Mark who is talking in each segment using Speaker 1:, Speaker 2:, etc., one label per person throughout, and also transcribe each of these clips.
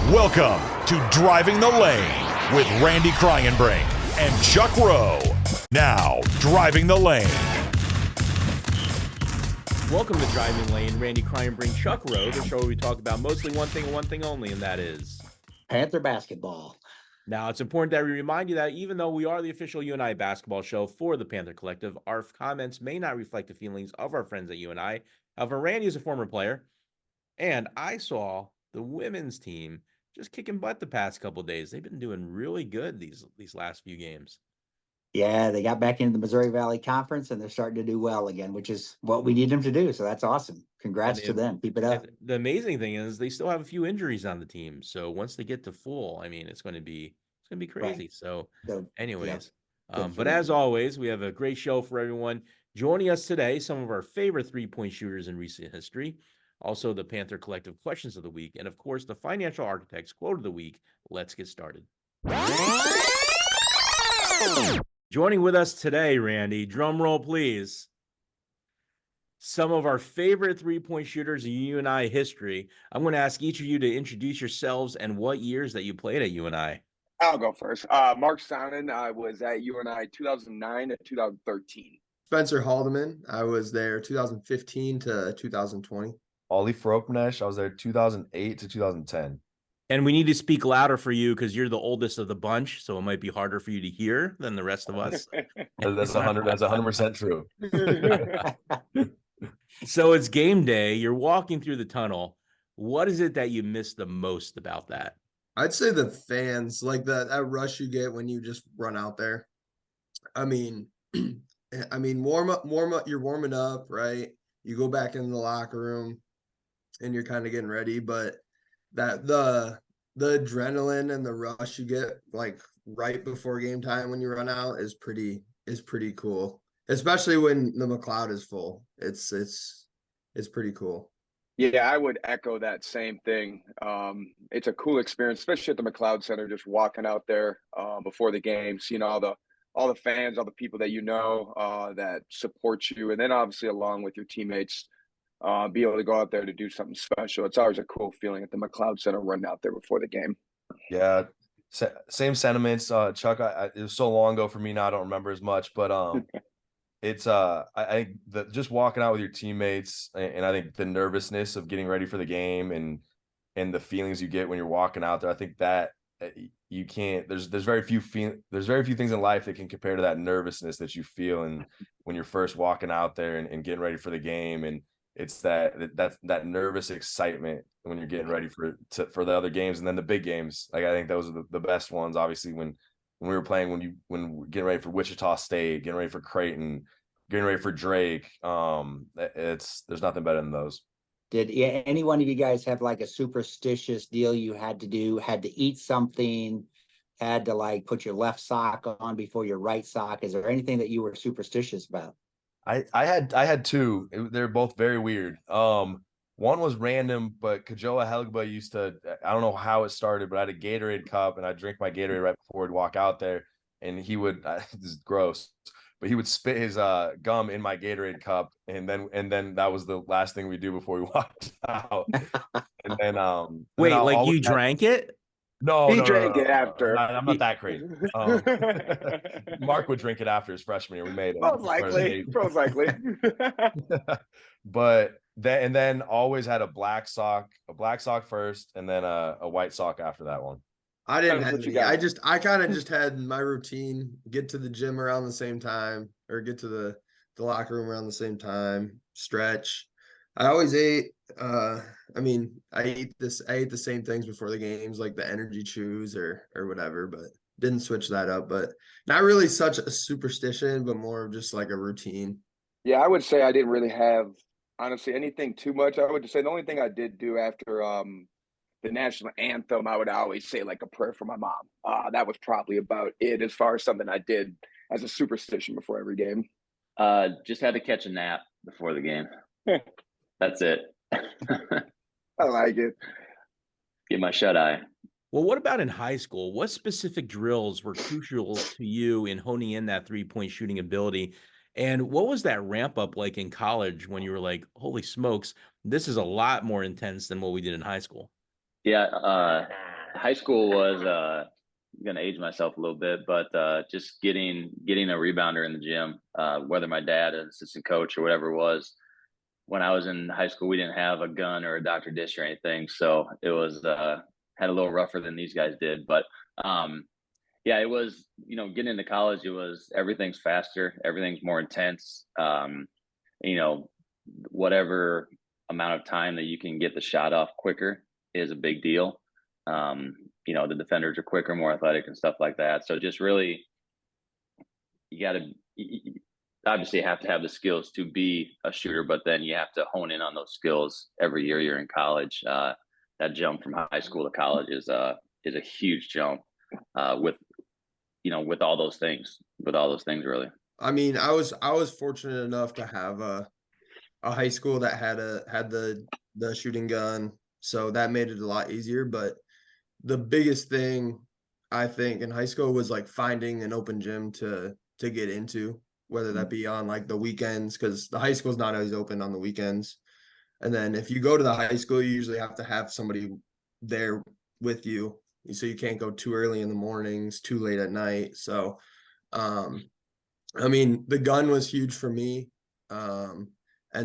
Speaker 1: Welcome to Driving the Lane with Randy Kryenbrink and Chuck Rowe. Now, Driving the Lane.
Speaker 2: Welcome to Driving the Lane. Randy Kryenbrink, Chuck Rowe, the show where we talk about mostly one thing and one thing only, and that is
Speaker 3: Panther basketball.
Speaker 2: Now, it's important that we remind you that even though we are the official UNI basketball show for the Panther Collective, our comments may not reflect the feelings of our friends at UNI. However, Randy is a former player, and I saw the women's team just kicking butt the past couple of days. They've been doing really good these last few games.
Speaker 3: Yeah, they got back into the Missouri Valley Conference, and they're starting to do well again, which is what we need them to do. So that's awesome. Congrats to them. Keep it up.
Speaker 2: The amazing thing is they still have a few injuries on the team. So once they get to full, I mean, it's going to be crazy.
Speaker 3: Right.
Speaker 2: So anyways,
Speaker 3: Good for
Speaker 2: but
Speaker 3: them.
Speaker 2: as always, we have a great show for everyone. Joining us today, some of our favorite three-point shooters in recent history, also the Panther Collective questions of the week, and of course, the Financial Architects quote of the week. Let's get started. Joining with us today, Randy, drum roll, please. Some of our favorite three-point shooters in UNI history. I'm going to ask each of you to introduce yourselves and what years that you played at UNI.
Speaker 4: I'll go first. Marc Sonnen, I was at UNI 2009 to 2013.
Speaker 5: Spencer Haldeman, I was there 2015 to 2020.
Speaker 6: Farokhmanesh, I was there 2008 to 2010.
Speaker 2: And we need to speak louder for you because you're the oldest of the bunch, so it might be harder for you to hear than the rest of us.
Speaker 6: That's 100% true.
Speaker 2: So it's game day. You're walking through the tunnel. What is it that you miss the most about that?
Speaker 5: I'd say the fans, like that rush you get when you just run out there. I mean, warm up, you're warming up, right? You go back in the locker room and you're kind of getting ready, but that the adrenaline and the rush you get like right before game time when you run out is pretty cool, especially when the McLeod is full. It's pretty cool.
Speaker 4: Yeah, I would echo that same thing. It's a cool experience, especially at the McLeod Center, just walking out there before the games, all the fans, all the people that that support you, and then obviously along with your teammates, be able to go out there to do something special. It's always a cool feeling at the McLeod Center running out there before the game.
Speaker 6: Yeah, same sentiments, Chuck. It was so long ago for me now, I don't remember as much, but it's I think that just walking out with your teammates, and I think the nervousness of getting ready for the game and the feelings you get when you're walking out there, I think that you can't. There's very few things in life that can compare to that nervousness that you feel and when you're first walking out there and getting ready for the game. And it's that nervous excitement when you're getting ready for the other games, and then the big games. Like I think those are the best ones. Obviously, when we were playing, when we're getting ready for Wichita State, getting ready for Creighton, getting ready for Drake. There's nothing better than those.
Speaker 3: Did any one of you guys have like a superstitious deal you had to do? Had to eat something? Had to like put your left sock on before your right sock? Is there anything that you were superstitious about?
Speaker 6: I had two. They're both very weird. One was random, but Kajoa Helgba used to, I don't know how it started, but I had a Gatorade cup and I drink my Gatorade right before I'd walk out there, and he would, this is gross, but he would spit his gum in my Gatorade cup, and then that was the last thing we do before we walked out. And then
Speaker 2: Wait, like you drank it?
Speaker 6: No,
Speaker 4: He drank it after.
Speaker 6: I'm not that crazy. Mark would drink it after his freshman year. We made it.
Speaker 4: Most likely.
Speaker 6: But then always had a black sock first, and then a white sock after that one.
Speaker 5: I didn't have
Speaker 4: What you
Speaker 5: any.
Speaker 4: got?
Speaker 5: I kind of just had my routine, get to the gym around the same time, or get to the locker room around the same time, stretch. I always ate, I ate the same things before the games, like the energy chews or whatever, but didn't switch that up. But not really such a superstition, but more of just like a routine.
Speaker 4: Yeah, I would say I didn't really have, honestly, anything too much. I would just say the only thing I did do after the national anthem, I would always say like a prayer for my mom. That was probably about it as far as something I did as a superstition before every game.
Speaker 7: Just had to catch a nap before the game. That's it.
Speaker 4: I like it.
Speaker 7: Get my shut eye.
Speaker 2: Well, what about in high school? What specific drills were crucial to you in honing in that three-point shooting ability? And what was that ramp up like in college when you were like, holy smokes, this is a lot more intense than what we did in high school?
Speaker 7: Yeah, high school was I'm gonna age myself a little bit, but just getting a rebounder in the gym, whether my dad, an assistant coach, or whatever it was. When I was in high school, we didn't have a gun or a Dr. Dish or anything, so it was had a little rougher than these guys did. But yeah, it was, getting into college, it was everything's faster, everything's more intense. You know, whatever amount of time that you can get the shot off quicker is a big deal. The defenders are quicker, more athletic, and stuff like that. So just really, you got to obviously have to have the skills to be a shooter, but then you have to hone in on those skills every year you're in college. That jump from high school to college is a huge jump with all those things, really.
Speaker 5: I mean, I was fortunate enough to have a high school that had the shooting gun, so that made it a lot easier. But the biggest thing I think in high school was like finding an open gym to get into, whether that be on like the weekends, because the high school's not always open on the weekends. And then if you go to the high school, you usually have to have somebody there with you, so you can't go too early in the mornings, too late at night. So I mean, the gun was huge for me. And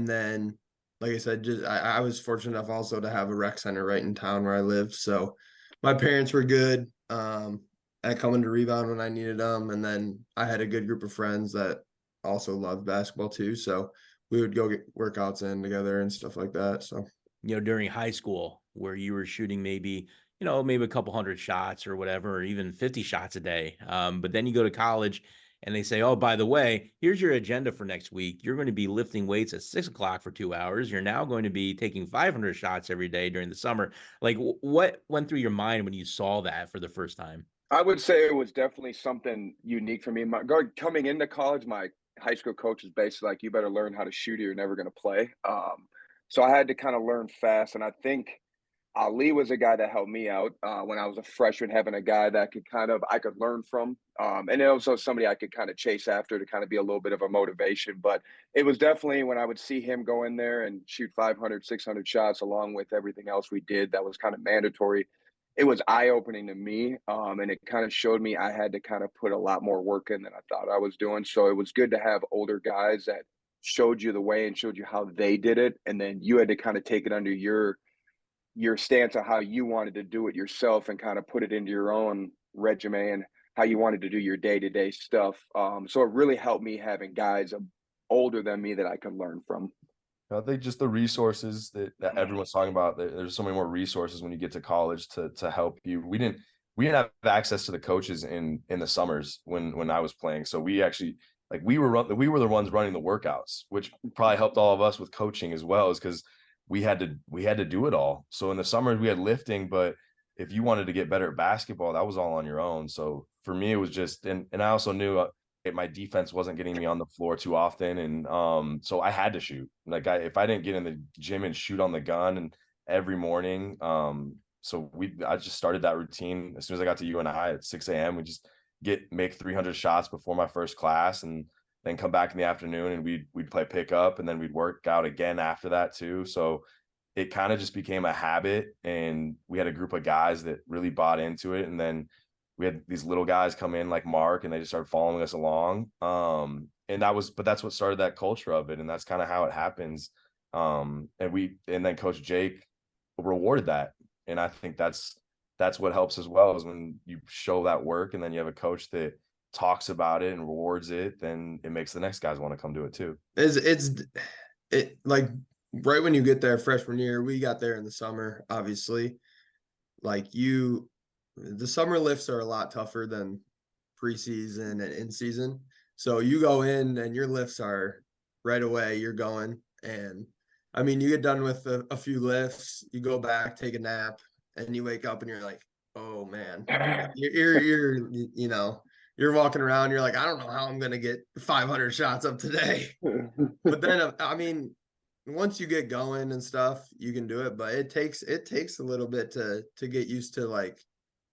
Speaker 5: then, like I said, just I was fortunate enough also to have a rec center right in town where I lived. So my parents were good at coming to rebound when I needed them. And then I had a good group of friends that also loved basketball too. So we would go get workouts in together and stuff like that. So,
Speaker 2: During high school where you were shooting maybe a couple hundred shots or whatever, or even 50 shots a day. But then you go to college and they say, oh, by the way, here's your agenda for next week. You're going to be lifting weights at 6 o'clock for 2 hours. You're now going to be taking 500 shots every day during the summer. Like, what went through your mind when you saw that for the first time?
Speaker 4: I would say it was definitely something unique for me. Coming into college, my high school coach was basically like, you better learn how to shoot or you're never going to play. So I had to kind of learn fast. And I think Ali was a guy that helped me out when I was a freshman, having a guy that I could learn from. And also somebody I could kind of chase after to kind of be a little bit of a motivation. But it was definitely when I would see him go in there and shoot 500, 600 shots along with everything else we did that was kind of mandatory. It was eye-opening to me, and it kind of showed me I had to kind of put a lot more work in than I thought I was doing. So it was good to have older guys that showed you the way and showed you how they did it, and then you had to kind of take it under your stance on how you wanted to do it yourself and kind of put it into your own regimen and how you wanted to do your day-to-day stuff. So it really helped me having guys older than me that I could learn from.
Speaker 6: I think just the resources that everyone's talking about, there's so many more resources when you get to college to help you. We didn't have access to the coaches in the summers when I was playing. So we actually, like, we were the ones running the workouts, which probably helped all of us with coaching as well, is because we had to do it all. So in the summers we had lifting, but if you wanted to get better at basketball, that was all on your own. So for me, it was just, and I also knew my defense wasn't getting me on the floor too often. And so I had to shoot. Like, if I didn't get in the gym and shoot on the gun and every morning. So I just started that routine. As soon as I got to UNI at 6 a.m., we just make 300 shots before my first class, and then come back in the afternoon and we'd play pickup, and then we'd work out again after that too. So it kind of just became a habit, and we had a group of guys that really bought into it. And then we had these little guys come in like Mark, and they just started following us along. And that's what started that culture of it. And that's kind of how it happens. And then Coach Jake rewarded that. And I think that's what helps as well, is when you show that work and then you have a coach that talks about it and rewards it, then it makes the next guys want to come do it too.
Speaker 5: It like right when you get there freshman year, we got there in the summer, obviously. Like the summer lifts are a lot tougher than preseason and in season. So you go in and your lifts are right away, you're going. And I mean, you get done with a few lifts, you go back, take a nap, and you wake up and you're like, oh man, you're walking around, you're like, I don't know how I'm going to get 500 shots up today. But then, I mean, once you get going and stuff, you can do it, but it takes a little bit to get used to, like,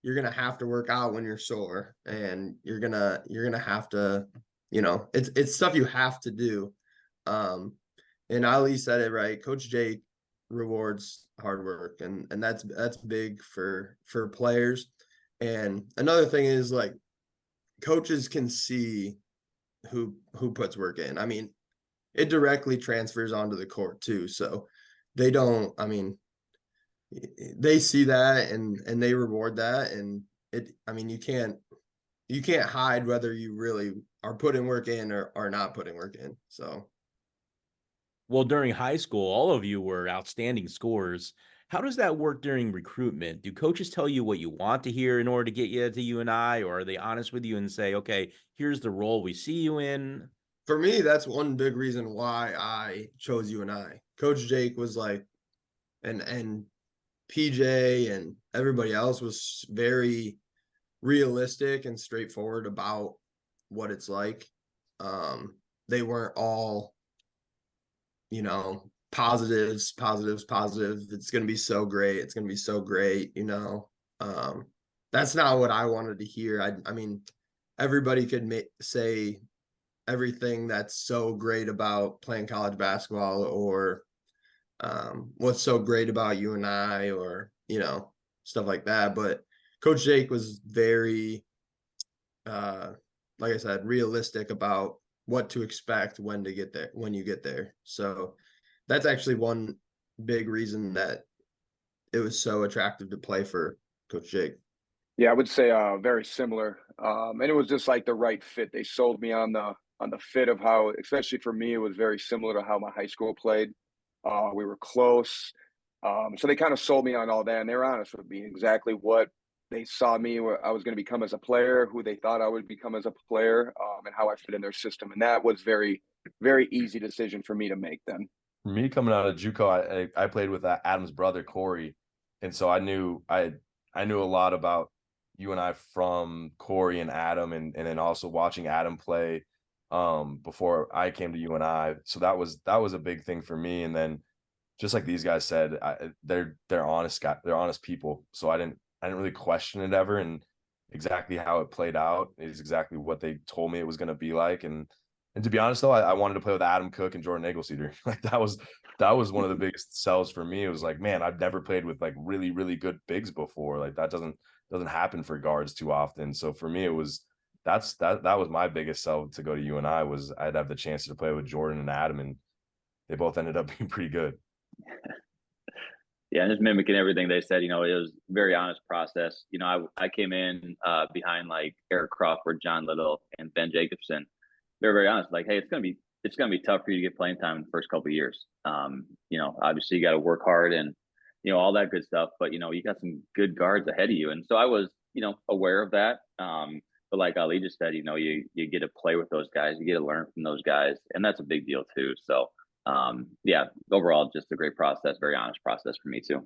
Speaker 5: you're going to have to work out when you're sore, and you're going to have to, it's stuff you have to do. And Ali said it right. Coach Jake rewards hard work, and that's big for players. And another thing is, like, coaches can see who puts work in. I mean, it directly transfers onto the court too. So they don't, I mean, they see that and they reward that. And I mean, you can't hide whether you really are putting work in or are not putting work in. So.
Speaker 2: Well, during high school, all of you were outstanding scorers. How does that work during recruitment? Do coaches tell you what you want to hear in order to get you to UNI, or are they honest with you and say, okay, here's the role we see you in?
Speaker 5: For me, that's one big reason why I chose UNI. Coach Jake was like, and PJ and everybody else was very realistic and straightforward about what it's like. They weren't all, positives. It's going to be so great. It's going to be so great. That's not what I wanted to hear. I mean, everybody could say everything that's so great about playing college basketball, or what's so great about UNI, or stuff like that. But Coach Jake was very, like I said, realistic about what to expect when you get there. So that's actually one big reason that it was so attractive to play for Coach Jake.
Speaker 4: Yeah, I would say very similar. And it was just like the right fit. They sold me on the fit of how, especially for me, it was very similar to how my high school played. We were close. So they kind of sold me on all that, and they were honest with me exactly what they saw me, where I was going to become as a player, who they thought I would become as a player, and how I fit in their system. And that was very, very easy decision for me to make then.
Speaker 6: For me, coming out of JUCO, I played with Adam's brother Corey, and so I knew a lot about UNI from Corey and Adam, and then also watching Adam play before I came to UNI. So that was a big thing for me. And then, just like these guys said, they're honest guys, they're honest people. So I didn't really question it ever, and exactly how it played out is exactly what they told me it was going to be like. And to be honest, though, I wanted to play with Adam Cook and Jordan Eagle-Cedar. Like that was one of the biggest sells for me. It was like, man, I've never played with like really, really good bigs before. Like that doesn't happen for guards too often. So for me, it was that was my biggest sell to go to UNI, was I'd have the chance to play with Jordan and Adam, and they both ended up being pretty good.
Speaker 7: Yeah, and just mimicking everything they said, it was a very honest process. I came in behind like Eric Crawford, John Little, and Ben Jacobson. They're very honest, like, hey, it's gonna be tough for you to get playing time in the first couple of years. Obviously you got to work hard and all that good stuff, but you got some good guards ahead of you, and so I was aware of that. But like Ali just said, you get to play with those guys, you get to learn from those guys, and that's a big deal too. So yeah, overall, just a great process, very honest process for me too.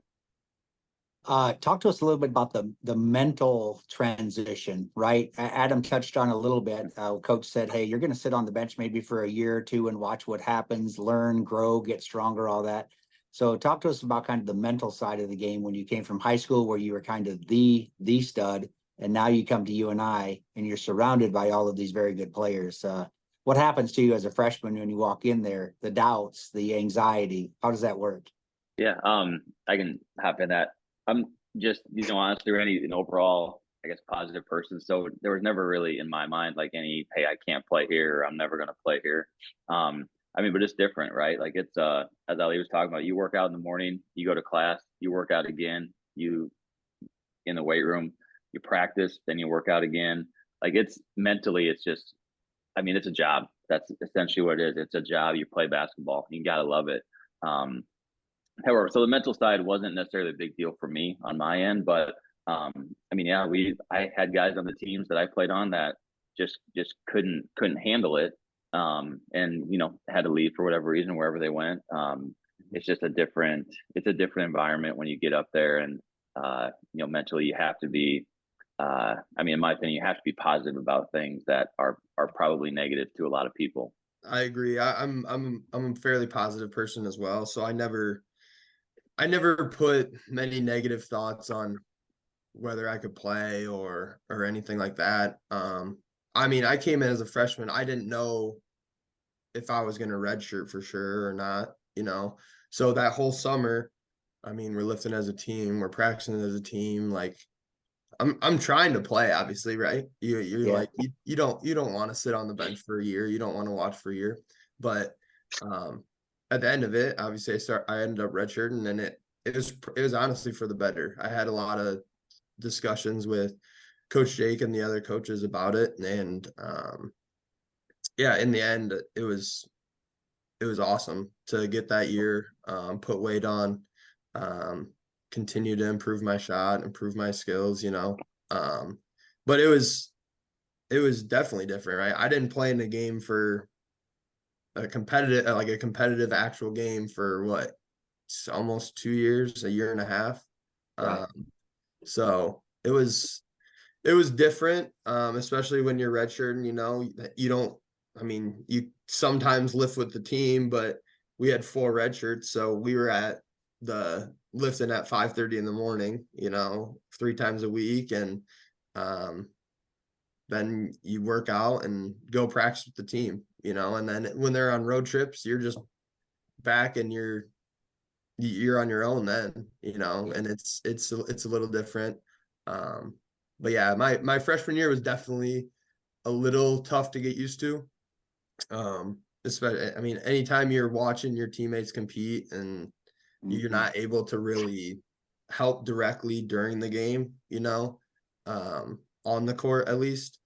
Speaker 3: Talk to us a little bit about the mental transition, right? Adam touched on a little bit. Coach said, hey, you're going to sit on the bench maybe for a year or two and watch what happens, learn, grow, get stronger, all that. So talk to us about kind of the mental side of the game when you came from high school, where you were kind of the stud, and now you come to UNI and you're surrounded by all of these very good players. What happens to you as a freshman when you walk in there? The doubts, the anxiety, how does that work?
Speaker 7: Yeah, I can hop in that. I'm just, honestly, Randy, an overall, I guess, positive person. So there was never really in my mind like any, hey, I can't play here, or I'm never going to play here. But it's different, right? Like it's, as Ali was talking about, you work out in the morning, you go to class, you work out again, you in the weight room, you practice, then you work out again. Like it's mentally, it's just, it's a job. That's essentially what it is. It's a job. You play basketball. You got to love it. However, so the mental side wasn't necessarily a big deal for me on my end, but I had guys on the teams that I played on that just couldn't handle it, and had to leave for whatever reason wherever they went. It's just a different environment when you get up there, and mentally you have to be. In my opinion, you have to be positive about things that are probably negative to a lot of people.
Speaker 5: I agree. I'm a fairly positive person as well, so I never put many negative thoughts on whether I could play or anything like that. I came in as a freshman. I didn't know if I was going to redshirt for sure or not, So that whole summer, I mean, we're lifting as a team, we're practicing as a team. Like I'm trying to play, obviously, right? You're
Speaker 3: Yeah.
Speaker 5: like you don't want to sit on the bench for a year. You don't want to watch for a year. But at the end of it, obviously I ended up redshirting, and it was honestly for the better. I had a lot of discussions with Coach Jake and the other coaches about it, and yeah, in the end it was awesome to get that year, put weight on, continue to improve my shot, improve my skills, but it was definitely different, right? I didn't play in a game for a competitive actual game for what, it's almost 2 years, a year and a half.
Speaker 3: Right.
Speaker 5: So it was different, especially when you're redshirting, you don't, I mean, you sometimes lift with the team, but we had 4 red shirts, so we were at the lifting at 5:30 in the morning, 3 times a week, and then you work out and go practice with the team, and then when they're on road trips, you're just back and you're on your own then, and it's a little different. But yeah, my freshman year was definitely a little tough to get used to. Especially, I mean, anytime you're watching your teammates compete and you're not able to really help directly during the game, on the court at least,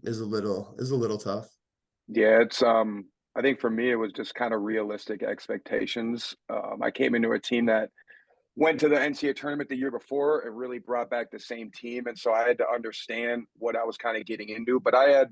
Speaker 5: is a little tough.
Speaker 4: Yeah, it's I think for me it was just kind of realistic expectations. I came into a team that went to the NCAA tournament the year before. It really brought back the same team, and so I had to understand what I was kind of getting into. But I had,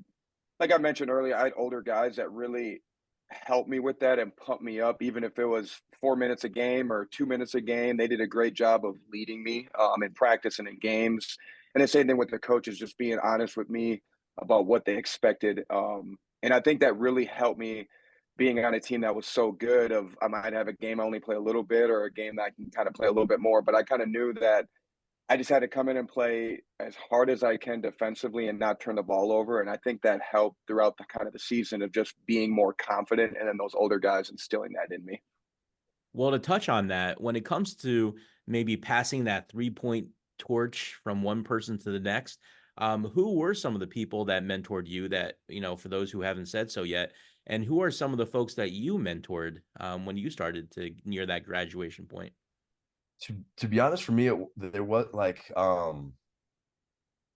Speaker 4: like I mentioned earlier, I had older guys that really helped me with that and pumped me up, even if it was 4 minutes a game or 2 minutes a game. They did a great job of leading me in practice and in games. And the same thing with the coaches, just being honest with me about what they expected. And I think that really helped me being on a team that was so good. Of I might have a game I only play a little bit, or a game that I can kind of play a little bit more, but I kind of knew that I just had to come in and play as hard as I can defensively and not turn the ball over. And I think that helped throughout the kind of the season of just being more confident, and then those older guys instilling that in me.
Speaker 2: Well, to touch on that, when it comes to maybe passing that 3-point torch from one person to the next, who were some of the people that mentored you that, for those who haven't said so yet, and who are some of the folks that you mentored when you started to near that graduation point?
Speaker 6: To be honest, for me, there was like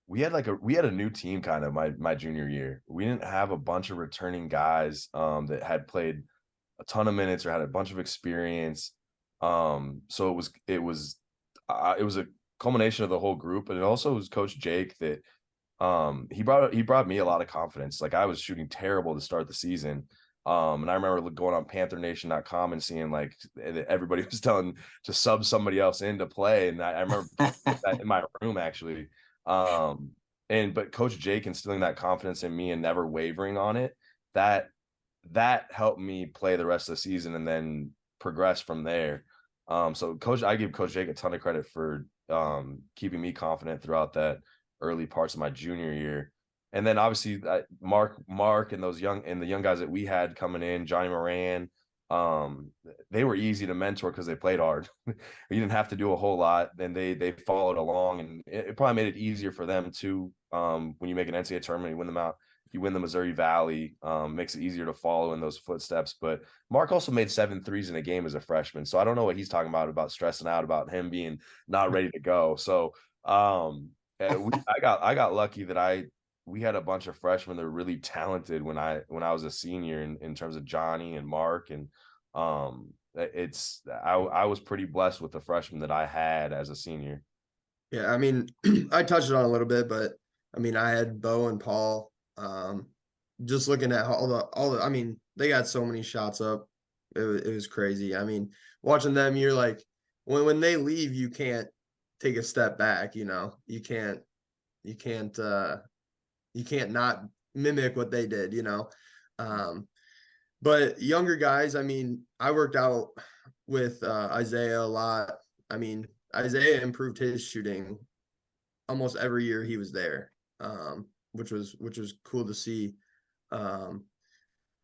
Speaker 6: we had a new team kind of my junior year. We didn't have a bunch of returning guys that had played a ton of minutes or had a bunch of experience. So it was a culmination of the whole group, but it also was Coach Jake that he brought me a lot of confidence. Like I was shooting terrible to start the season. And I remember going on panthernation.com and seeing like everybody was telling to sub somebody else in to play. And I remember that in my room actually. But Coach Jake instilling that confidence in me and never wavering on it, that helped me play the rest of the season and then progress from there. So I give Coach Jake a ton of credit for keeping me confident throughout that early parts of my junior year. And then obviously Mark and the young guys that we had coming in, Johnny Moran, they were easy to mentor because they played hard. You didn't have to do a whole lot, and they followed along, and it probably made it easier for them too. When you make an NCAA tournament, you win them out. You win the Missouri Valley, makes it easier to follow in those footsteps. But Mark also made 7 threes in a game as a freshman, so I don't know what he's talking about stressing out about him being not ready to go. So I got lucky that we had a bunch of freshmen that were really talented when I was a senior in terms of Johnny and Mark, and I was pretty blessed with the freshmen that I had as a senior.
Speaker 5: Yeah, I mean, I touched on it a little bit, but I mean, I had Bo and Paul. Just looking at all the, I mean, they got so many shots up. It was crazy. I mean, watching them, you're like, when they leave, you can't take a step back. You can't not mimic what they did. But younger guys, I mean, I worked out with Isaiah a lot. I mean, Isaiah improved his shooting almost every year he was there, which was cool to see. And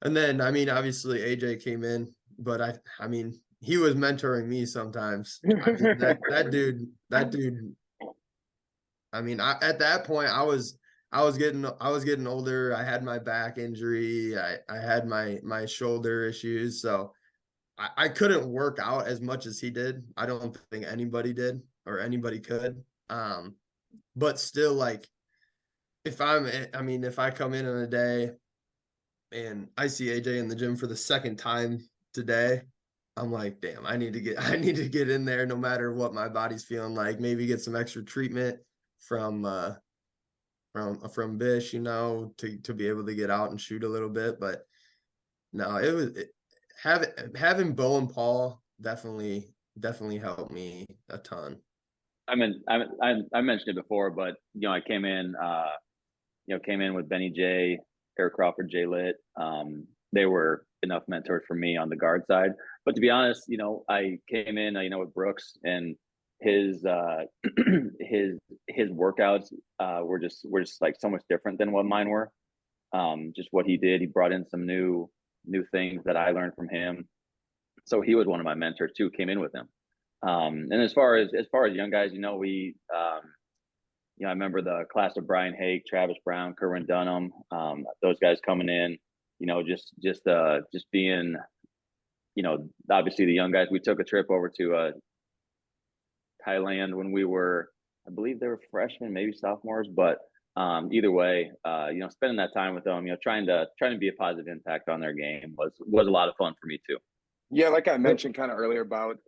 Speaker 5: then, I mean, obviously AJ came in, but I mean, he was mentoring me sometimes. I mean, that dude. I mean, at that point, I was getting older. I had my back injury. I had my shoulder issues, so I couldn't work out as much as he did. I don't think anybody did or anybody could. But still, like, if I come in on a day and I see AJ in the gym for the second time today, I'm like, damn, I need to get in there no matter what my body's feeling like. Maybe get some extra treatment from Bish, to be able to get out and shoot a little bit. But no, having Bo and Paul definitely helped me a ton.
Speaker 7: I mentioned it before, but I came in with Benny J, Eric Crawford, Jay Litt. They were enough mentors for me on the guard side. But to be honest, I came in, with Brooks, and his his workouts were just like so much different than what mine were. Just what he did, he brought in some new things that I learned from him. So he was one of my mentors too. Came in with him. And as far as young guys, we I remember the class of Brian Hake, Travis Brown, Kerwin Dunham, those guys coming in, just being, obviously the young guys. We took a trip over to Thailand when we were, I believe they were freshmen, maybe sophomores, but either way, spending that time with them, trying to be a positive impact on their game was a lot of fun for me too.
Speaker 4: Yeah, like I mentioned kind of earlier about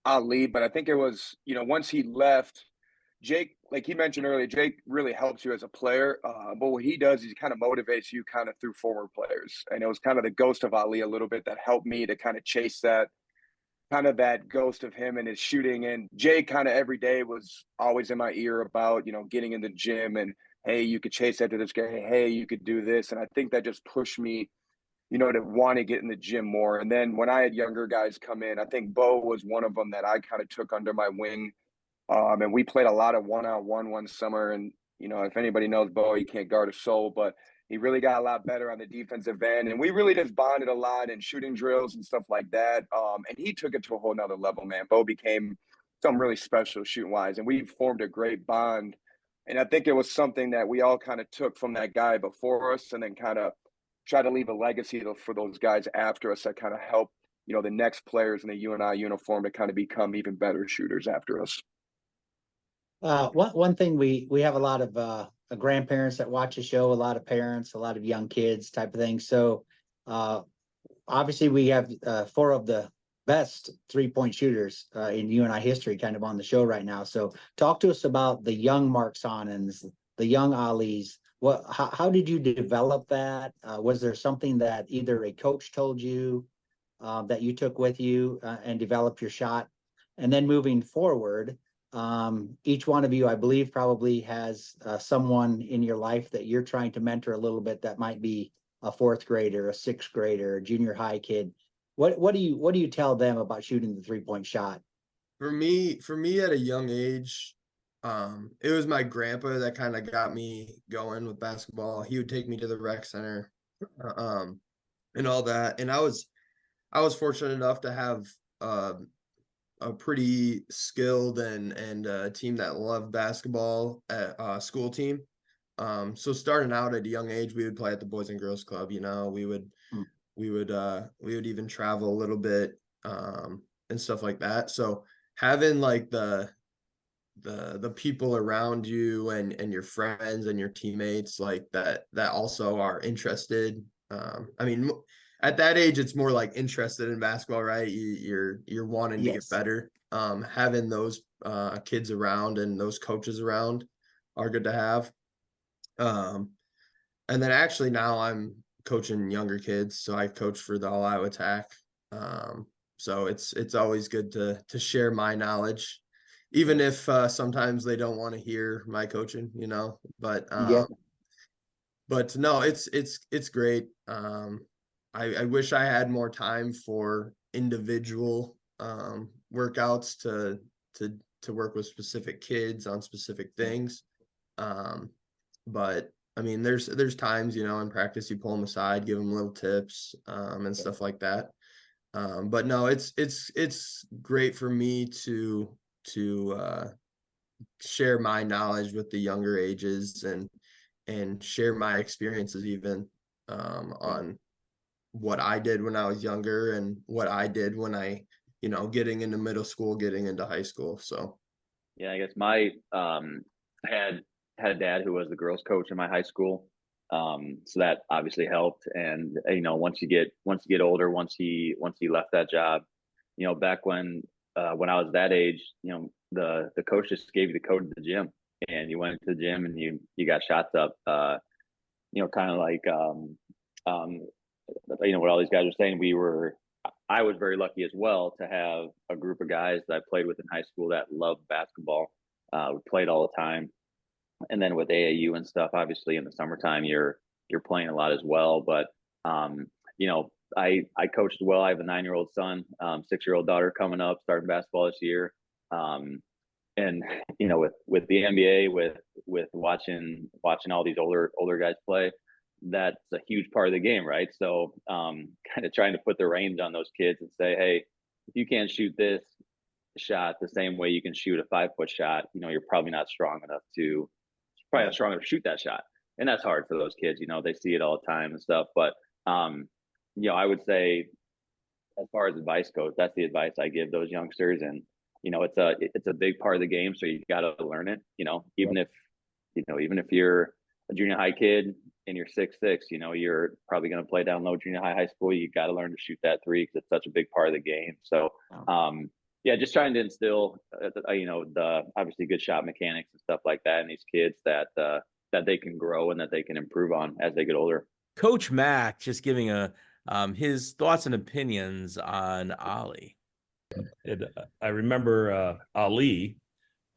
Speaker 4: Ali, but I think it was, once he left, Jake, like he mentioned earlier, Jake really helps you as a player. But what he does is he kind of motivates you kind of through forward players. And it was kind of the ghost of Ali a little bit that helped me to kind of chase that ghost of him and his shooting. And Jake kind of every day was always in my ear about, getting in the gym and, hey, you could chase after this guy. Hey, you could do this. And I think that just pushed me, to want to get in the gym more. And then when I had younger guys come in, I think Bo was one of them that I kind of took under my wing. And we played a lot of one summer. And, if anybody knows Bo, he can't guard a soul, but he really got a lot better on the defensive end. And we really just bonded a lot in shooting drills and stuff like that. And he took it to a whole nother level, man. Bo became something really special shooting wise. And we formed a great bond. And I think it was something that we all kind of took from that guy before us and then kind of try to leave a legacy for those guys after us that kind of help, the next players in the UNI uniform to kind of become even better shooters after us.
Speaker 3: One thing we have a lot of grandparents that watch the show, a lot of parents, a lot of young kids type of thing. So obviously we have 4 of the best 3-point shooters in UNI history kind of on the show right now. So talk to us about the young Marc Sonnens, the young Alis. How did you develop that? Was there something that either a coach told you that you took with you and developed your shot? And then moving forward, each one of you, I believe, probably has someone in your life that you're trying to mentor a little bit that might be a 4th grader, a 6th grader, a junior high kid. What do you tell them about shooting the 3-point shot?
Speaker 5: For me at a young age, it was my grandpa that kind of got me going with basketball. He would take me to the rec center, and all that. And I was fortunate enough to have a pretty skilled and a team that loved basketball at school team. So starting out at a young age, we would play at the Boys and Girls Club. We would even travel a little bit and stuff like that. So having like the people around you and your friends and your teammates like that also are interested. I mean, at that age, it's more like interested in basketball, right? You're wanting to get better. Having those kids around and those coaches around are good to have. And then actually now I'm coaching younger kids, so I coach for the All Iowa Attack. So it's always good to share my knowledge, even if sometimes they don't want to hear my coaching, But but no, it's great. I wish I had more time for individual workouts to work with specific kids on specific things. But I mean, there's times, in practice you pull them aside, give them little tips and stuff like that. But no, it's great for me to share my knowledge with the younger ages and share my experiences even on what I did when I was younger and what I did when I, getting into middle school, getting into high school. So
Speaker 7: Yeah, I guess my had a dad who was the girls coach in my high school. So that obviously helped. And once you get older, once he left that job, back when I was that age, the coach just gave you the code to the gym, and you went to the gym and you got shots up. Kind of like what all these guys are saying. I was very lucky as well to have a group of guys that I played with in high school that loved basketball. We played all the time, and then with AAU and stuff, obviously in the summertime you're playing a lot as well. But I coached well. I have a 9-year-old son, 6-year-old daughter coming up, starting basketball this year. And with the NBA, with watching all these older guys play, that's a huge part of the game, right? So kind of trying to put the reins on those kids and say, hey, if you can't shoot this shot the same way you can shoot a 5-foot shot, you're probably not strong enough to shoot that shot. And that's hard for those kids. They see it all the time and stuff. But I would say, as far as advice goes, that's the advice I give those youngsters. And it's a big part of the game, so you got to learn it. Even if you're a junior high kid and you're 6'6", you're probably going to play down low junior high school. You got to learn to shoot that three because it's such a big part of the game. So, just trying to instill, the obviously good shot mechanics and stuff like that in these kids that they can grow and that they can improve on as they get older.
Speaker 2: Coach Mac just giving his thoughts and opinions on Ali.
Speaker 8: I remember Ali.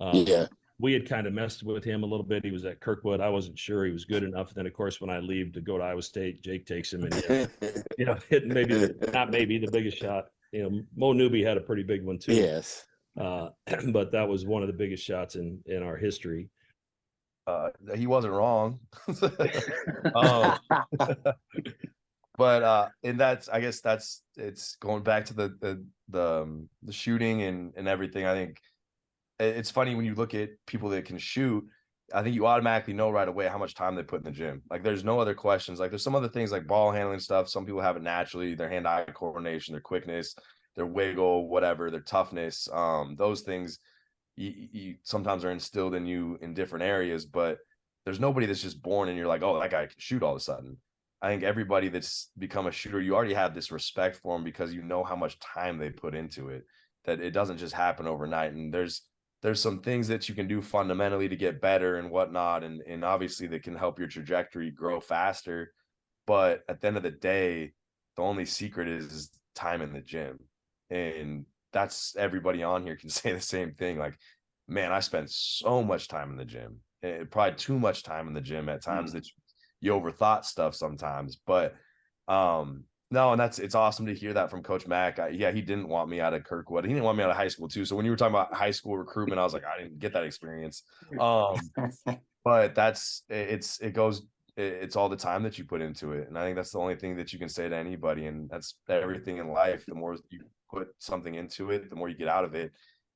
Speaker 9: Yeah.
Speaker 8: We had kind of messed with him a little bit. He was at Kirkwood. I wasn't sure he was good enough. And then, of course, when I leave to go to Iowa State, Jake takes him and hit the biggest shot. Mo Newby had a pretty big one too.
Speaker 9: Yes.
Speaker 8: But that was one of the biggest shots in our history.
Speaker 6: He wasn't wrong. But and I guess it's going back to the shooting and everything. I think it's funny when you look at people that can shoot. I think you automatically know right away how much time they put in the gym. Like there's no other questions. Like there's some other things like ball handling stuff. Some people have it naturally, their hand-eye coordination, their quickness, their wiggle, whatever, their toughness. Those things you sometimes are instilled in you in different areas, but there's nobody that's just born and you're like, oh, that guy can shoot all of a sudden. I think everybody that's become a shooter, you already have this respect for them because you know how much time they put into it, that it doesn't just happen overnight. And there's some things that you can do fundamentally to get better and whatnot. And obviously that can help your trajectory grow faster. But at the end of the day, the only secret is time in the gym. And that's everybody on here can say the same thing. Like, man, I spent so much time in the gym, probably too much time in the gym at times that you overthought stuff sometimes. But no, and it's awesome to hear that from Coach Mac. He didn't want me out of Kirkwood. He didn't want me out of high school too. So when you were talking about high school recruitment, I was like, I didn't get that experience. But it's all the time that you put into it. And I think that's the only thing that you can say to anybody. And that's everything in life. The more you put something into it, the more you get out of it.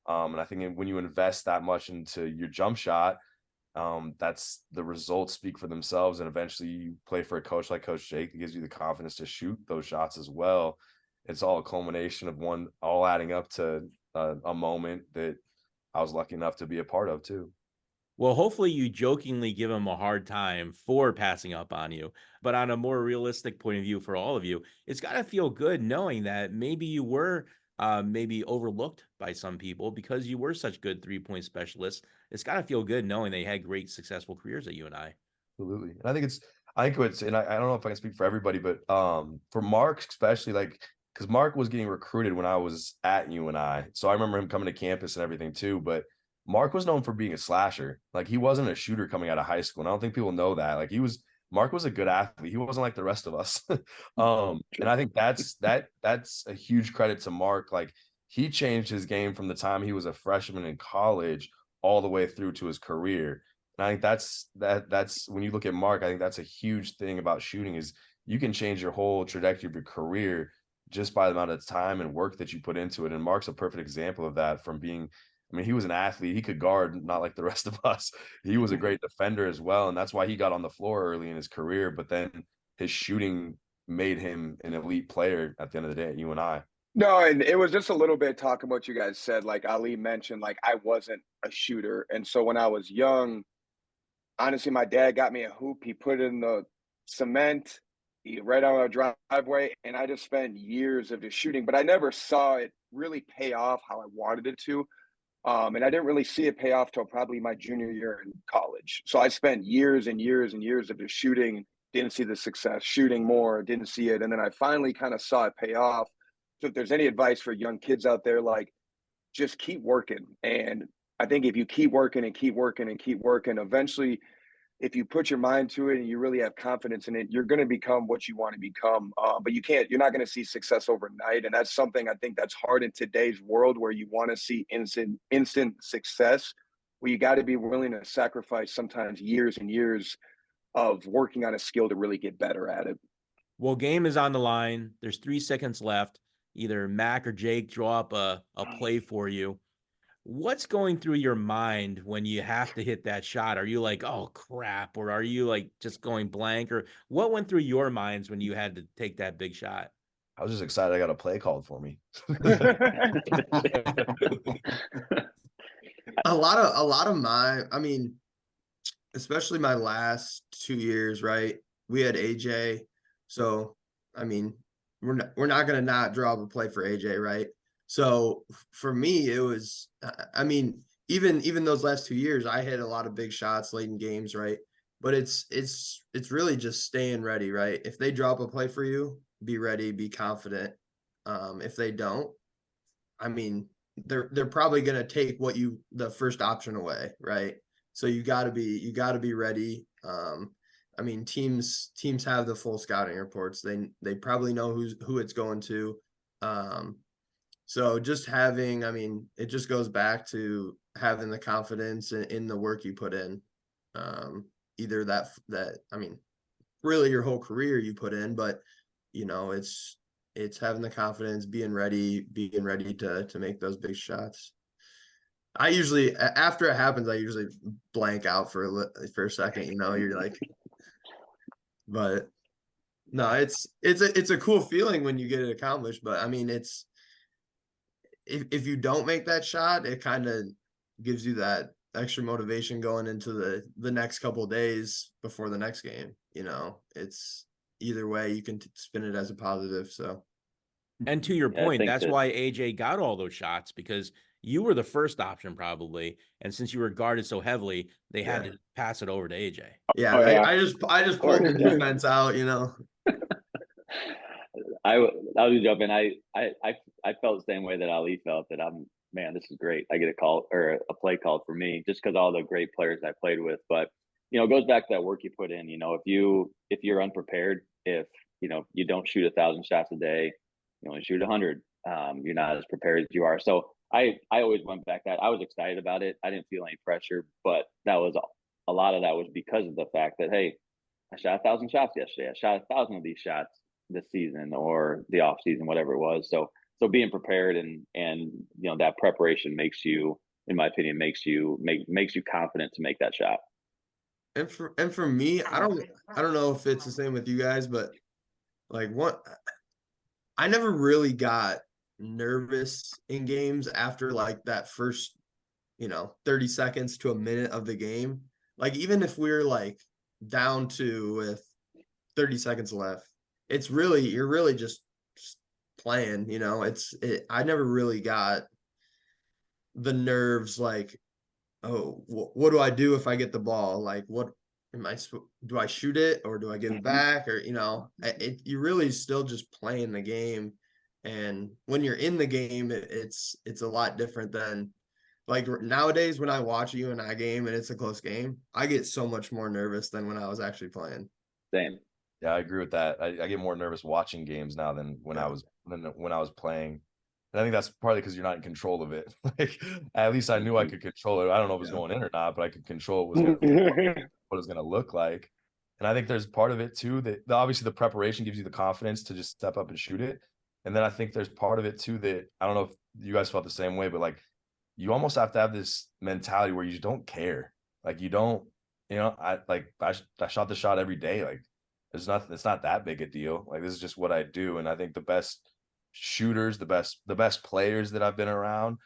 Speaker 6: And I think when you invest that much into your jump shot, that's the results speak for themselves. And eventually you play for a coach like Coach Jake that gives you the confidence to shoot those shots as well. It's all a culmination of all adding up to a moment that I was lucky enough to be a part of too.
Speaker 2: Well, hopefully you jokingly give him a hard time for passing up on you. But on a more realistic point of view for all of you, it's got to feel good knowing that maybe you were maybe overlooked by some people because you were such good three-point specialists. It's got to feel good knowing they had great, successful careers at UNI.
Speaker 6: Absolutely. And I think it's, and I don't know if I can speak for everybody, but for Mark, especially, like, because Mark was getting recruited when I was at UNI. So I remember him coming to campus and everything too. But Mark was known for being a slasher. Like, he wasn't a shooter coming out of high school. And I don't think people know that. Like, Mark was a good athlete. He wasn't like the rest of us. And I think that's a huge credit to Mark. Like, he changed his game from the time he was a freshman in college all the way through to his career. And I think that's when you look at Mark, I think that's a huge thing about shooting is you can change your whole trajectory of your career just by the amount of time and work that you put into it. And Mark's a perfect example of that from being, I mean, he was an athlete. He could guard, not like the rest of us. He was a great defender as well. And that's why he got on the floor early in his career. But then his shooting made him an elite player at the end of the day, you and I.
Speaker 4: No, and it was just a little bit talking what you guys said. Like Ali mentioned, like I wasn't a shooter. And so when I was young, honestly, my dad got me a hoop. He put it in the cement right on our driveway. And I just spent years of just shooting, but I never saw it really pay off how I wanted it to. And I didn't really see it pay off till probably my junior year in college. So I spent years and years and years of just shooting, didn't see the success, shooting more, didn't see it. And then I finally kind of saw it pay off. So if there's any advice for young kids out there, like just keep working. And I think if you keep working and keep working and keep working, eventually, if you put your mind to it and you really have confidence in it, you're going to become what you want to become. But you're not going to see success overnight. And that's something I think that's hard in today's world where you want to see instant success, where you got to be willing to sacrifice sometimes years and years of working on a skill to really get better at it.
Speaker 2: Well, game is on the line. There's 3 seconds left. Either Mac or Jake draw up a play for you. What's going through your mind when you have to hit that shot? Are you like, oh crap? Or are you like just going blank? Or what went through your minds when you had to take that big shot?
Speaker 6: I was just excited I got a play called for me.
Speaker 5: A lot of my, I mean, especially my last 2 years, right? We had AJ. So, I mean, we're not going to not draw up a play for AJ, right? So for me, it was, I mean, even those last 2 years, I hit a lot of big shots late in games, right? But it's really just staying ready, right? If they drop a play for you, be ready, be confident. If they don't, I mean, they're probably going to take the first option away, right? So you got to be ready. I mean, teams have the full scouting reports. They probably know who it's going to. So just having, I mean, it just goes back to having the confidence in the work you put in. Either that, I mean, really your whole career you put in, but you know, it's having the confidence, being ready to make those big shots. I usually, after it happens, I usually blank out for a second, you know, you're like, but no, it's a cool feeling when you get it accomplished. But I mean, if you don't make that shot, it kind of gives you that extra motivation going into the next couple of days before the next game. You know, it's either way you can spin it as a positive. So,
Speaker 2: and to your point, that's why AJ got all those shots, because you were the first option probably, and since you were guarded so heavily, they had to pass it over to AJ.
Speaker 5: Yeah, I just pulled the defense out, you know.
Speaker 7: I'll just jump in. I felt the same way that Ali felt, that man, this is great. I get a call or a play called for me just because all the great players I played with. But you know, it goes back to that work you put in. You know, if you're unprepared, if you know you don't shoot 1,000 shots a day, you only shoot 100. You're not as prepared as you are. So I always went back that I was excited about it. I didn't feel any pressure, but that was a lot of that was because of the fact that, hey, I shot 1,000 shots yesterday. I shot 1,000 of these shots this season or the off season, whatever it was. So being prepared and you know, that preparation makes you, in my opinion, makes you confident to make that shot.
Speaker 5: And for me, I don't know if it's the same with you guys, but like I never really got nervous in games after like that first, you know, 30 seconds to a minute of the game. Like even if we're like down to with 30 seconds left, you're really just playing, you know. I never really got the nerves like, oh, what do I do if I get the ball? Like, what do I shoot it or do I give it back? Or, you know, you really still just playing the game. And when you're in the game, it's a lot different than like nowadays when I watch a UNI game and it's a close game, I get so much more nervous than when I was actually playing.
Speaker 7: Same.
Speaker 6: Yeah, I agree with that. I get more nervous watching games now than when I was playing. And I think that's partly because you're not in control of it. Like at least I knew I could control it. I don't know if it was going in or not, but I could control what it was going to look like. And I think there's part of it too that obviously the preparation gives you the confidence to just step up and shoot it. And then I think there's part of it too that I don't know if you guys felt the same way, but like you almost have to have this mentality where you just don't care. Like you don't, I shot the shot every day. Like it's not that big a deal. Like this is just what I do. And I think the best shooters, the best players that I've been around,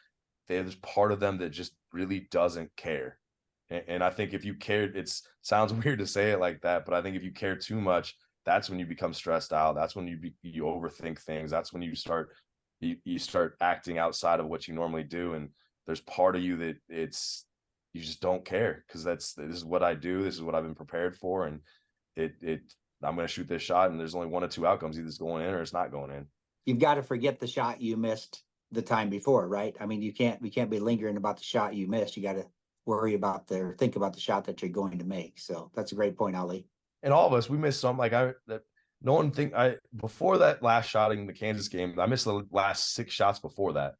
Speaker 6: there's part of them that just really doesn't care. And I think if you cared, sounds weird to say it like that, but I think if you care too much, that's when you become stressed out. That's when you overthink things. That's when you start acting outside of what you normally do. And there's part of you that you just don't care because this is what I do. This is what I've been prepared for. And I'm going to shoot this shot and there's only one of two outcomes. Either it's going in or it's not going in.
Speaker 3: You've got to forget the shot you missed the time before, right? I mean, we can't be lingering about the shot you missed. You got to worry about think about the shot that you're going to make. So that's a great point, Ali.
Speaker 6: And all of us, we missed some. Before that last shot in the Kansas game, I missed the last 6 shots before that.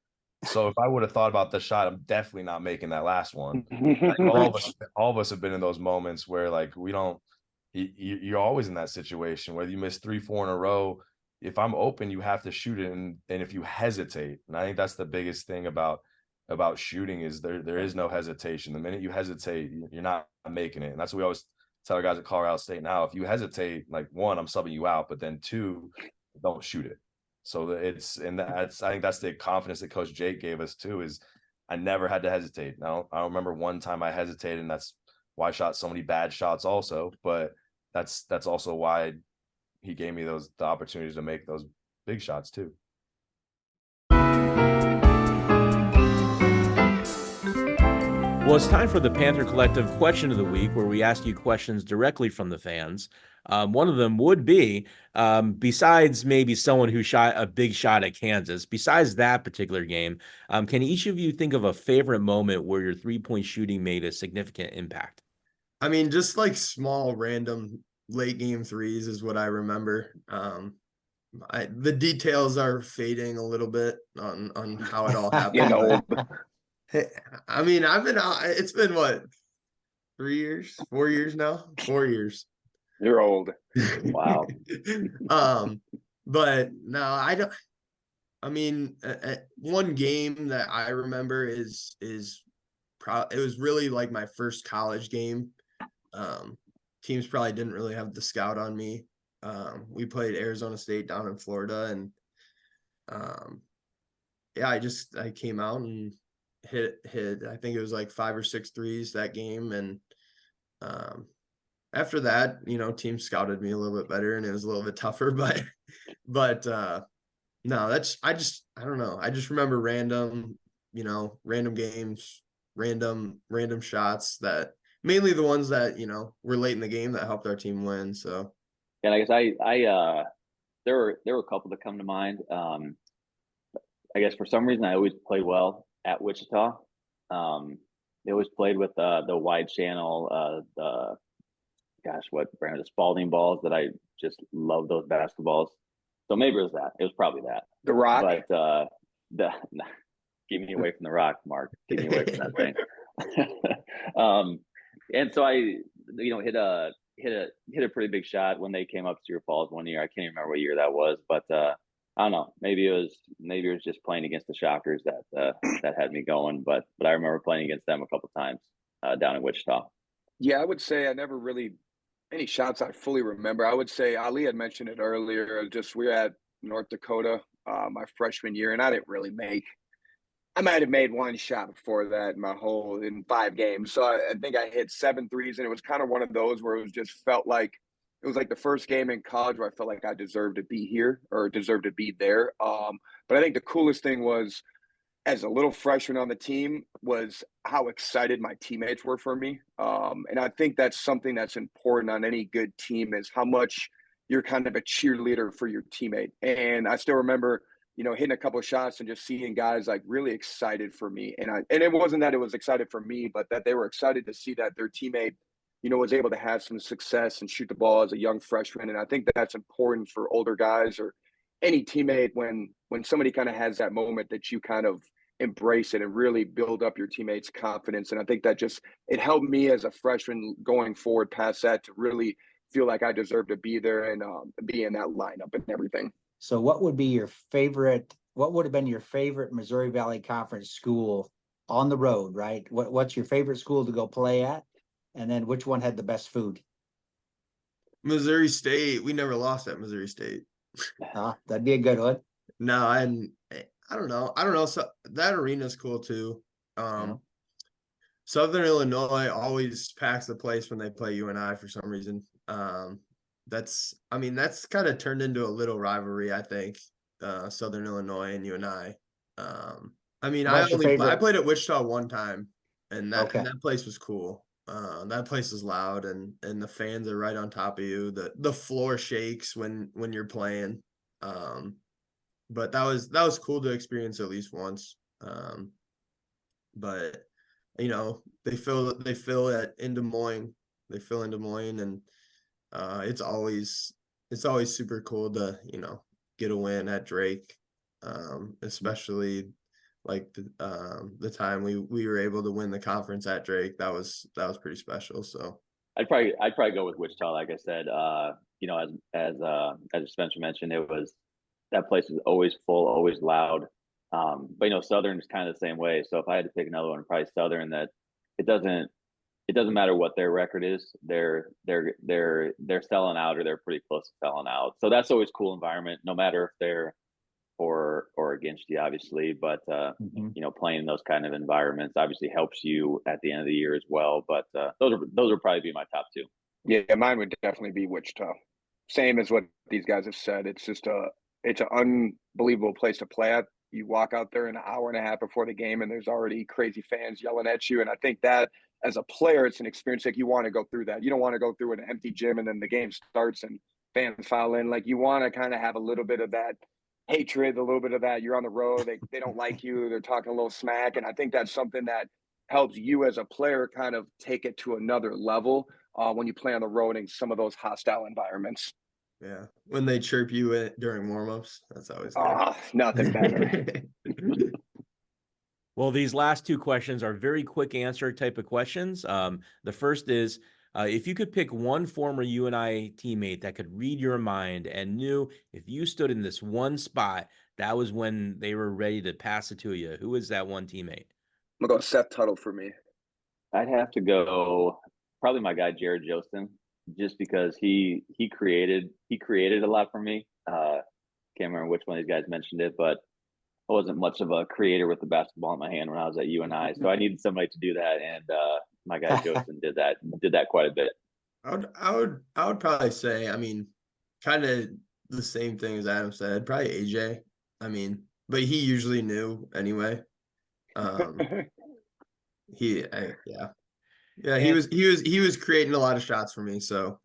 Speaker 6: So if I would have thought about the shot, I'm definitely not making that last one. Like all of us have been in those moments where like we don't. You're always in that situation. Whether you miss 3, 4 in a row, if I'm open, you have to shoot it. And if you hesitate, and I think that's the biggest thing about shooting is there is no hesitation. The minute you hesitate, you're not making it. And that's what we always tell our guys at Colorado State now. If you hesitate, like 1, I'm subbing you out, but then 2, don't shoot it. So I think that's the confidence that Coach Jake gave us too, is I never had to hesitate. Now I don't remember one time I hesitated, and that's why I shot so many bad shots also, but that's also why he gave me the opportunities to make those big shots too.
Speaker 2: Well, it's time for the Panther Collective Question of the Week, where we ask you questions directly from the fans. One of them would be, besides maybe someone who shot a big shot at Kansas, besides that particular game, can each of you think of a favorite moment where your three-point shooting made a significant impact?
Speaker 5: I mean, just like small, random late game threes is what I remember. The details are fading a little bit on how it all happened. I mean, it's been what, 3 years, 4 years now? 4 years.
Speaker 4: You're old.
Speaker 7: Wow.
Speaker 5: But no, I don't. I mean, one game that I remember it was really like my first college game. Teams probably didn't really have the scout on me. We played Arizona State down in Florida, and I came out and hit I think it was like 5 or 6 threes that game, and after that, teams scouted me a little bit better and it was a little bit tougher, but no, I don't know. I just remember random games, random shots, that mainly the ones that were late in the game that helped our team win. So
Speaker 7: yeah, I guess I there were a couple that come to mind. I guess for some reason I always played well at Wichita. They always played with the wide channel, what brand, the Spalding balls, that I just love those basketballs. So maybe it was that. It was probably that.
Speaker 4: The Rock.
Speaker 7: But keep me away from the Rock, Mark. Keep me away from that thing. And so I, hit a pretty big shot when they came up to Cedar Falls one year. I can't even remember what year that was, but I don't know. Maybe it was just playing against the Shockers that had me going. But I remember playing against them a couple times down in Wichita.
Speaker 4: Yeah, I would say I never really any shots I fully remember. I would say Ali had mentioned it earlier. Just we were at North Dakota my freshman year, and I didn't really make. I might have made one shot before that in 5 games. So I think I hit 7 threes, and it was kind of one of those where it felt like it was like the first game in college where I felt like I deserved to be here or deserved to be there. But I think the coolest thing was, as a little freshman on the team, was how excited my teammates were for me. And I think that's something that's important on any good team, is how much you're kind of a cheerleader for your teammate. And I still remember, hitting a couple of shots and just seeing guys like really excited for me. And it wasn't that it was excited for me, but that they were excited to see that their teammate, was able to have some success and shoot the ball as a young freshman. And I think that's important for older guys or any teammate when somebody kind of has that moment that you kind of embrace it and really build up your teammates' confidence. And I think that it helped me as a freshman going forward past that to really feel like I deserve to be there and be in that lineup and everything.
Speaker 3: So what would be your favorite, what would have been your favorite Missouri Valley Conference school on the road, right? What's your favorite school to go play at? And then which one had the best food?
Speaker 5: Missouri State. We never lost at Missouri State.
Speaker 3: That'd be a good one.
Speaker 5: No, and I don't know. So that arena's cool too.
Speaker 3: Yeah.
Speaker 5: Southern Illinois always packs the place when they play UNI for some reason. That's kind of turned into a little rivalry, I think. Southern Illinois and UNI. I played at Wichita one time, and that place was cool. That place is loud, and the fans are right on top of you. The floor shakes when you're playing. But that was cool to experience at least once. But they fill it in Des Moines. They fill in Des Moines, and it's always super cool to get a win at Drake, especially like the time we were able to win the conference at Drake. That was pretty special. So
Speaker 7: I'd probably go with Wichita. Like I said, as Spencer mentioned, that place is always full, always loud. But Southern is kind of the same way. So if I had to pick another one, probably Southern. That it doesn't matter what their record is. They're selling out, or they're pretty close to selling out. So that's always a cool environment, no matter if they're for or against you, obviously. But playing in those kind of environments obviously helps you at the end of the year as well. But those would probably be my top two.
Speaker 4: Yeah, mine would definitely be Wichita. Same as what these guys have said. It's just it's an unbelievable place to play at. You walk out there an hour and a half before the game, and there's already crazy fans yelling at you. And I think that as a player, it's an experience like you want to go through that. You don't want to go through an empty gym and then the game starts and fans file in. Like, you want to kind of have a little bit of that hatred, a little bit of that. You're on the road. They don't like you. They're talking a little smack. And I think that's something that helps you as a player kind of take it to another level when you play on the road in some of those hostile environments.
Speaker 5: Yeah, when they chirp you during warmups, that's always
Speaker 4: nothing better.
Speaker 2: Well, these last two questions are very quick answer type of questions. The first is, if you could pick one former UNI teammate that could read your mind and knew if you stood in this one spot, that was when they were ready to pass it to you, who is that one teammate?
Speaker 4: I'm going to go Seth Tuttle for me.
Speaker 7: I'd have to go probably my guy, Jared Jostin, just because he created a lot for me. Can't remember which one of these guys mentioned it, but I wasn't much of a creator with the basketball in my hand when I was at UNI, so I needed somebody to do that, and my guy Jostin did that quite a bit.
Speaker 5: I would probably say, kind of the same thing as Adam said, probably AJ. But he usually knew anyway. He was creating a lot of shots for me. So,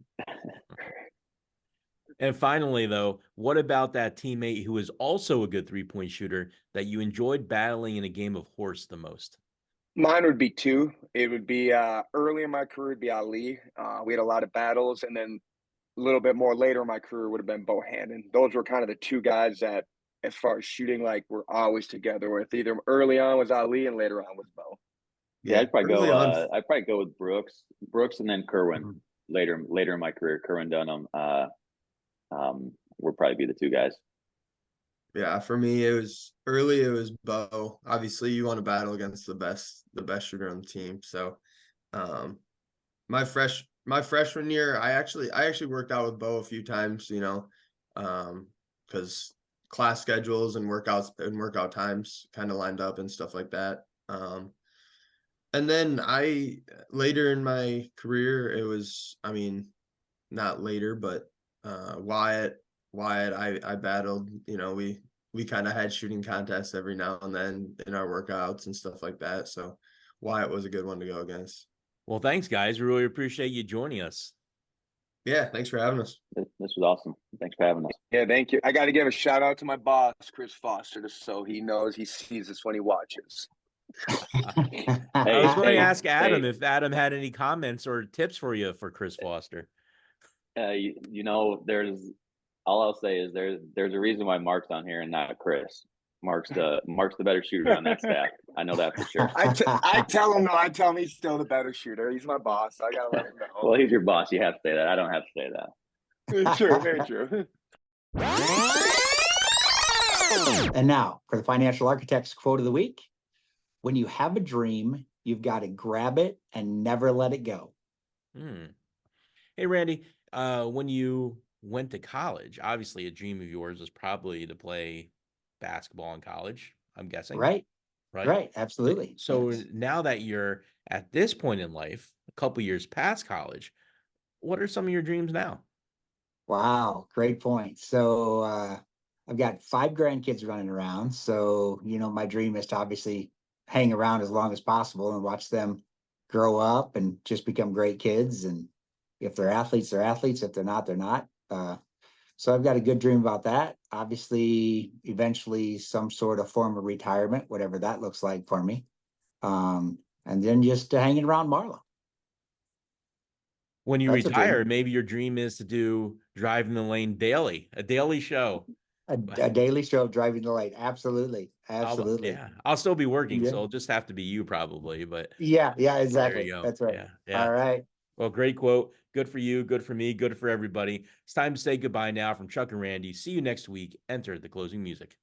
Speaker 2: and finally, though, what about that teammate who is also a good 3-point shooter that you enjoyed battling in a game of horse the most?
Speaker 4: Mine would be two. It would be early in my career, it'd be Ali. We had a lot of battles, and then a little bit more later in my career would have been Bo Hannon. Those were kind of the two guys that, as far as shooting, like, we're always together with. Either early on was Ali and later on was Bo.
Speaker 7: Yeah, I'd probably go with Brooks, and then Kerwin later in my career. Kerwin Dunham would probably be the two guys.
Speaker 5: Yeah, for me it was Bo. Obviously, you want to battle against the best shooter on the team. So, my freshman year, I actually worked out with Bo a few times. Because class schedules and workout times kind of lined up and stuff like that. And then later in my career, it was, not later, but Wyatt, I battled. We kind of had shooting contests every now and then in our workouts and stuff like that. So Wyatt was a good one to go against.
Speaker 2: Well, thanks, guys. We really appreciate you joining us.
Speaker 5: Yeah, thanks for having us.
Speaker 7: This was awesome. Thanks for having us.
Speaker 4: Yeah, thank you. I got to give a shout out to my boss, Chris Foster, just so he knows he sees us when he watches.
Speaker 2: I was going to ask Adam if Adam had any comments or tips for you for Chris Foster.
Speaker 7: All I'll say is there's a reason why Mark's on here and not Chris. Mark's the better shooter on that staff. I know that for sure.
Speaker 4: I tell him he's still the better shooter. He's my boss. I gotta let him know.
Speaker 7: Well, he's your boss. You have to say that. I don't have to say that.
Speaker 4: Very true.
Speaker 3: And now for the financial architect's quote of the week: when you have a dream, you've got to grab it and never let it go.
Speaker 2: Hey, Randy, when you went to college, obviously a dream of yours was probably to play basketball in college, I'm guessing.
Speaker 3: Right.
Speaker 2: Right.
Speaker 3: Right. Absolutely.
Speaker 2: So
Speaker 3: Yes.
Speaker 2: now that you're at this point in life, a couple years past college, what are some of your dreams now?
Speaker 3: Wow, great point. So I've got 5 grandkids running around. So, my dream is to obviously hang around as long as possible and watch them grow up and just become great kids. And if they're athletes, they're athletes. If they're not, they're not. So I've got a good dream about that. Obviously, eventually some sort of form of retirement, whatever that looks like for me. And then just hanging around Marla.
Speaker 2: When you
Speaker 3: That's a dream.
Speaker 2: retire, maybe your dream is to do Driving the Lane daily, a daily show.
Speaker 3: A daily show of Driving the Light. Absolutely. Absolutely.
Speaker 2: I'll still be working,
Speaker 3: Yeah.
Speaker 2: so it'll just have to be you probably, but
Speaker 3: Yeah,
Speaker 2: there
Speaker 3: exactly.
Speaker 2: you go.
Speaker 3: That's right.
Speaker 2: Yeah.
Speaker 3: All right.
Speaker 2: Well, great quote. Good for you, good for me, good for everybody. It's time to say goodbye now from Chuck and Randy. See you next week. Enter the closing music.